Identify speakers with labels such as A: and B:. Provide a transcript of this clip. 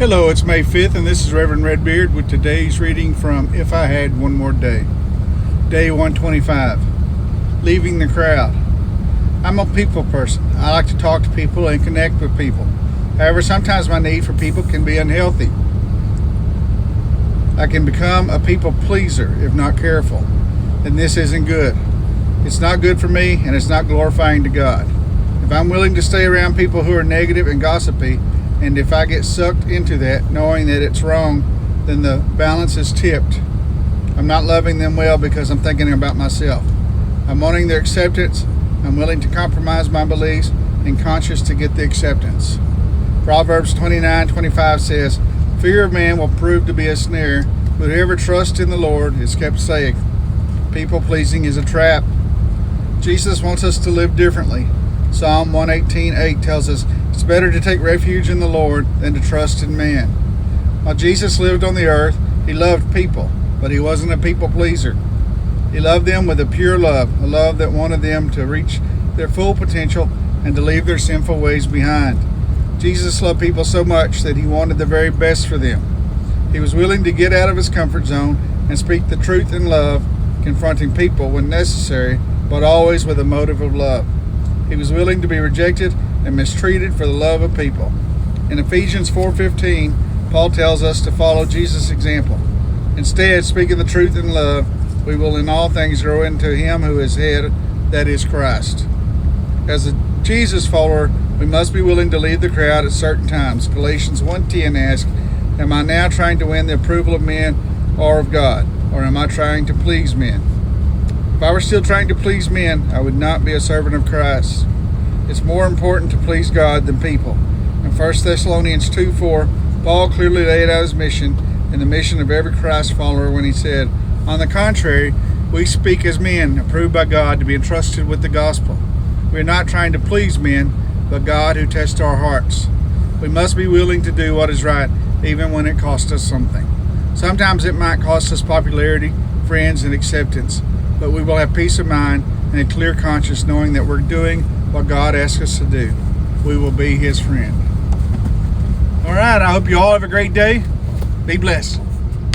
A: Hello, it's May 5th, and this is Reverend Redbeard with today's reading from If I Had One More Day. Day 125, Leaving the Crowd. I'm a people person. I like to talk to people and connect with people. However, sometimes my need for people can be unhealthy. I can become a people pleaser if not careful, and this isn't good. It's not good for me, and it's not glorifying to God. If I'm willing to stay around people who are negative and gossipy, and if I get sucked into that, knowing that it's wrong, then the balance is tipped. I'm not loving them well because I'm thinking about myself. I'm wanting their acceptance. I'm willing to compromise my beliefs and conscious to get the acceptance. Proverbs 29:25 says, "Fear of man will prove to be a snare, but whoever trusts in the Lord is kept safe." People pleasing is a trap. Jesus wants us to live differently. Psalm 118:8 tells us, "It's better to take refuge in the Lord than to trust in man." While Jesus lived on the earth, he loved people, but he wasn't a people pleaser. He loved them with a pure love, a love that wanted them to reach their full potential and to leave their sinful ways behind. Jesus loved people so much that he wanted the very best for them. He was willing to get out of his comfort zone and speak the truth in love, confronting people when necessary, but always with a motive of love. He was willing to be rejected and mistreated for the love of people. In Ephesians 4:15, Paul tells us to follow Jesus' example. Instead, speaking the truth in love, we will in all things grow into him who is head, that is Christ. As a Jesus follower, we must be willing to leave the crowd at certain times. Galatians 1:10 asks, "Am I now trying to win the approval of men or of God? Or am I trying to please men?" If I were still trying to please men, I would not be a servant of Christ. It's more important to please God than people. In 1 Thessalonians 2:4, Paul clearly laid out his mission and the mission of every Christ follower when he said, "On the contrary, we speak as men approved by God to be entrusted with the gospel." We are not trying to please men, but God who tests our hearts. We must be willing to do what is right, even when it costs us something. Sometimes it might cost us popularity, friends, and acceptance, but we will have peace of mind and a clear conscience knowing that we're doing what God asks us to do. We will be his friend. All right, I hope you all have a great day. Be blessed.